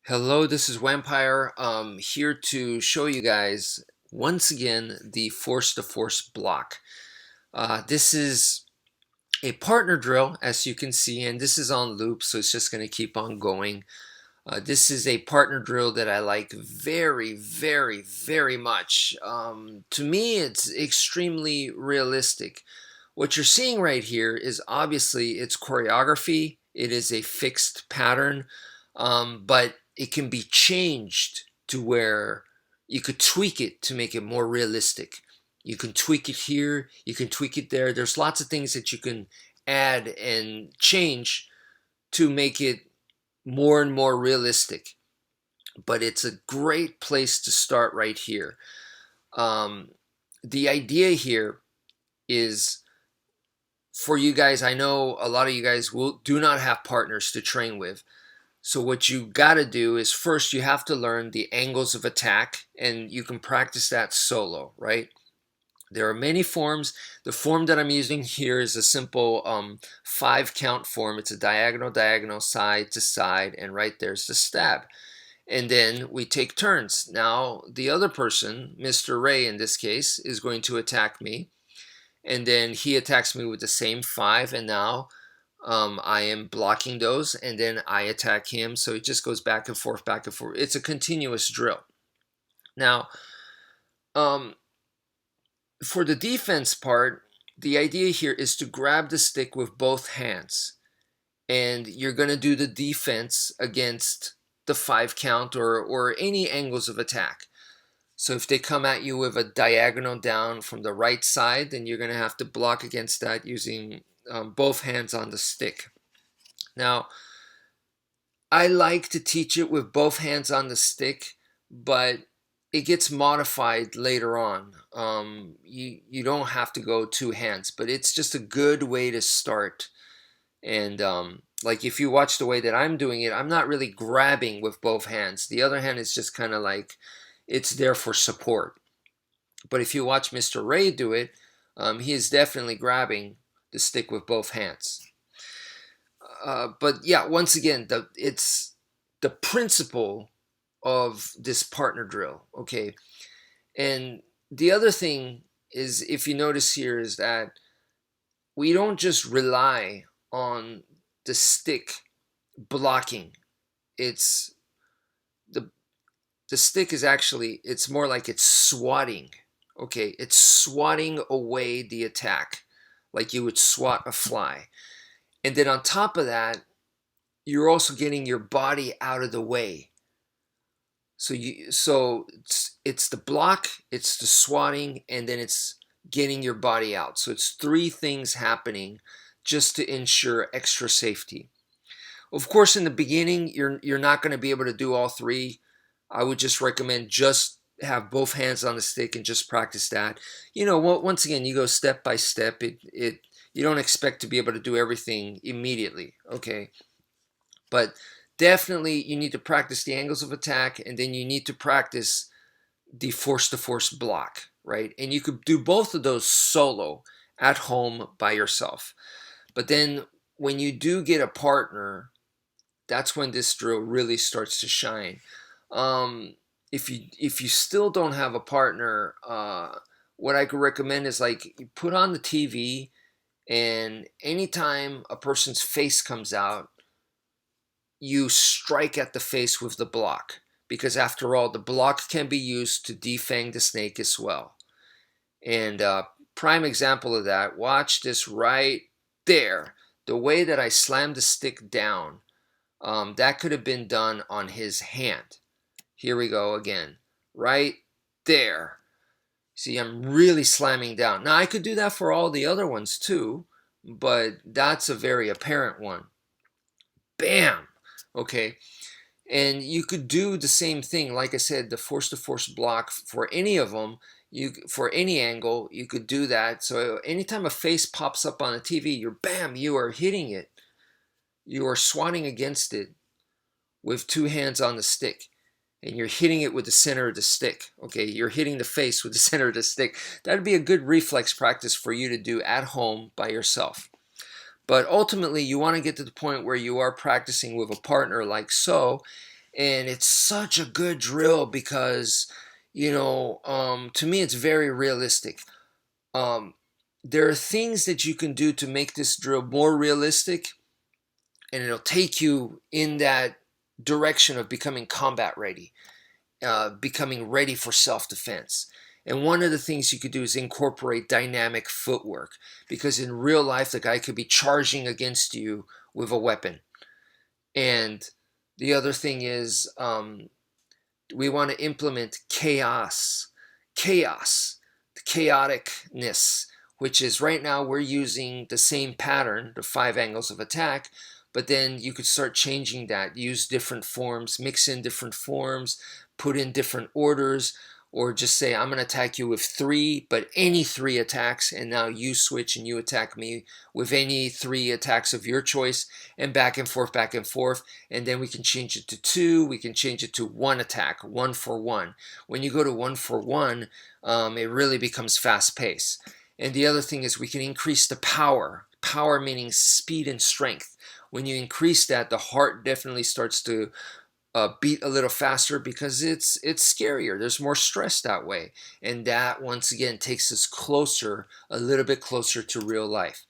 Hello, this is Wmpyr. Here to show you guys once again the Force2Force block. This is a partner drill, as you can see, and this is on loop, so it's just going to keep on going. This is a partner drill that I like very, very, very much. To me, it's extremely realistic. What you're seeing right here is obviously it's choreography. It is a fixed pattern, but it can be changed to where you could tweak it to make it more realistic. You can tweak it here, you can tweak it there. There's lots of things that you can add and change to make it more and more realistic. But it's a great place to start right here. The idea here is for you guys, I know a lot of you guys do not have partners to train with. So what you got to do is first you have to learn the angles of attack, and you can practice that solo, right? There are many forms. The form that I'm using here is a simple 5-count form. It's a diagonal, side to side, and right there's the stab. And then we take turns. Now the other person, Mr. Ray in this case, is going to attack me. And then he attacks me with the same 5, and now I am blocking those, and then I attack him. So it just goes back and forth, back and forth. It's a continuous drill. Now, for the defense part, the idea here is to grab the stick with both hands. And you're going to do the defense against the 5-count or any angles of attack. So if they come at you with a diagonal down from the right side, then you're going to have to block against that using both hands on the stick. Now, I like to teach it with both hands on the stick, but it gets modified later on. You don't have to go 2 hands, but it's just a good way to start. And like if you watch the way that I'm doing it, I'm not really grabbing with both hands. The other hand is just kind of like, it's there for support. But if you watch Mr. Ray do it, he is definitely grabbing the stick with both hands. But yeah, once again, it's the principle of this partner drill, okay? And the other thing is, if you notice here, is that we don't just rely on the stick blocking. It's the stick is actually, it's more like it's swatting. Okay, it's swatting away the attack like you would swat a fly. And then on top of that, you're also getting your body out of the way. So it's the block, it's the swatting, and then it's getting your body out. So it's 3 things happening just to ensure extra safety. Of course, in the beginning, you're not going to be able to do all 3. I would just recommend just have both hands on the stick and just practice that. You know, once again, you go step by step. You don't expect to be able to do everything immediately, okay? But definitely you need to practice the angles of attack, and then you need to practice the Force2Force block, right? And you could do both of those solo at home by yourself. But then when you do get a partner, that's when this drill really starts to shine. If you still don't have a partner, what I could recommend is like you put on the TV, and anytime a person's face comes out, you strike at the face with the block, because after all, the block can be used to defang the snake as well. And prime example of that, watch this right there. The way that I slammed the stick down, that could have been done on his hand. Here we go again, right there. See, I'm really slamming down. Now, I could do that for all the other ones too, but that's a very apparent one. Bam! Okay, and you could do the same thing. Like I said, the Force2Force block for any of them, for any angle, you could do that. So anytime a face pops up on the TV, you are hitting it. You are swatting against it with 2 hands on the stick. And you're hitting it with the center of the stick. Okay, you're hitting the face with the center of the stick. That'd be a good reflex practice for you to do at home by yourself. But ultimately, you want to get to the point where you are practicing with a partner like so. And it's such a good drill because, to me, it's very realistic. There are things that you can do to make this drill more realistic, and it'll take you in that direction of becoming combat ready, becoming ready for self-defense. And one of the things you could do is incorporate dynamic footwork, because in real life, the guy could be charging against you with a weapon. And the other thing is, we want to implement chaos, the chaoticness, which is right now we're using the same pattern, the 5 angles of attack, but then you could start changing that, use different forms, mix in different forms, put in different orders, or just say, I'm going to attack you with 3, but any 3 attacks, and now you switch and you attack me with any 3 attacks of your choice, and back and forth, and then we can change it to 2, we can change it to 1 attack, 1 for 1. When you go to 1 for 1, it really becomes fast-paced. And the other thing is we can increase the power meaning speed and strength. When you increase that, the heart definitely starts to beat a little faster, because it's scarier. There's more stress that way, and that once again takes us closer, a little bit closer to real life.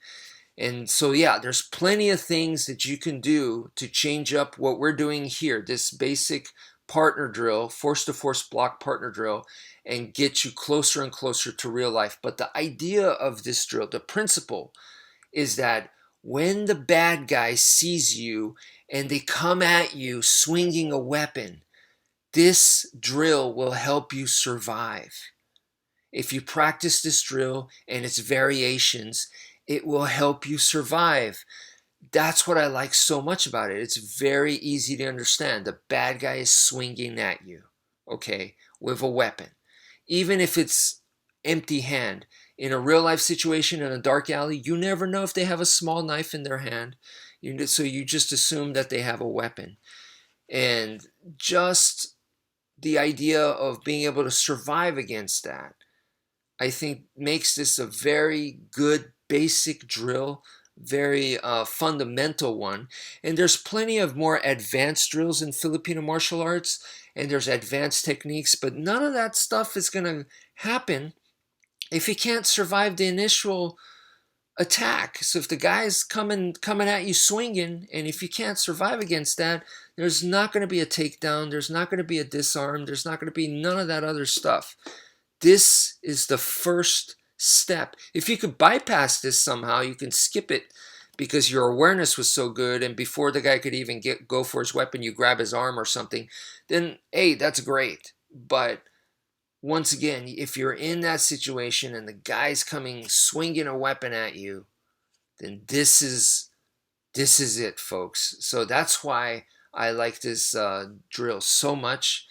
And so yeah, there's plenty of things that you can do to change up what we're doing here, this basic partner drill, Force2Force block partner drill, and get you closer and closer to real life. But the idea of this drill, the principle, is that when the bad guy sees you and they come at you swinging a weapon, this drill will help you survive. If you practice this drill and its variations, it will help you survive. That's what I like so much about it. It's very easy to understand. The bad guy is swinging at you, okay, with a weapon. Even if it's empty hand. In a real life situation in a dark alley, you never know if they have a small knife in their hand. So you just assume that they have a weapon. And just the idea of being able to survive against that, I think, makes this a very good basic drill, very fundamental one. And there's plenty of more advanced drills in Filipino martial arts, and there's advanced techniques, but none of that stuff is going to happen if you can't survive the initial attack. So if the guy's coming at you swinging, and if you can't survive against that, there's not going to be a takedown, there's not going to be a disarm, there's not going to be none of that other stuff. This is the first step. If you could bypass this somehow, you can skip it because your awareness was so good, and before the guy could even go for his weapon, you grab his arm or something, then hey, that's great. But once again, if you're in that situation and the guy's coming swinging a weapon at you, then this is it, folks. So that's why I like this drill so much,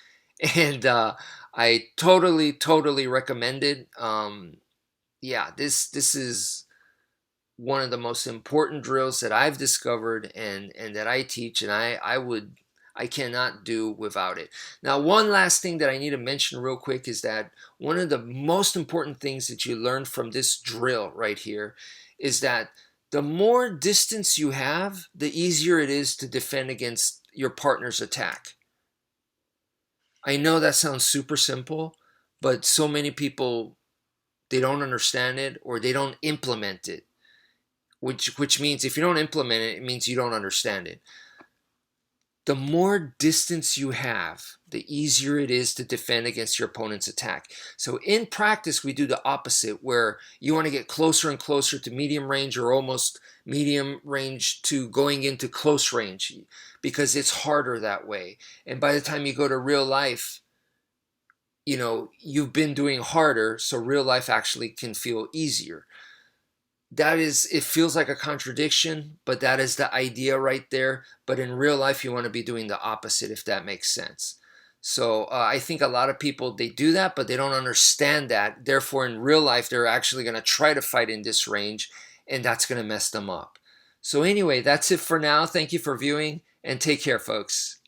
and I totally recommend it. Yeah, this is one of the most important drills that I've discovered and that I teach, and I cannot do without it. Now, one last thing that I need to mention real quick is that one of the most important things that you learn from this drill right here is that the more distance you have, the easier it is to defend against your partner's attack. I know that sounds super simple, but so many people, they don't understand it, or they don't implement it, which means if you don't implement it, it means you don't understand it. The more distance you have, the easier it is to defend against your opponent's attack. So in practice, we do the opposite, where you want to get closer and closer to medium range, or almost medium range to going into close range, because it's harder that way. And by the time you go to real life, you've been doing harder, so real life actually can feel easier. It feels like a contradiction, but that is the idea right there. But in real life, you want to be doing the opposite, if that makes sense. So I think a lot of people, they do that, but they don't understand that. Therefore, in real life, they're actually going to try to fight in this range, and that's going to mess them up. So anyway, that's it for now. Thank you for viewing, and take care, folks.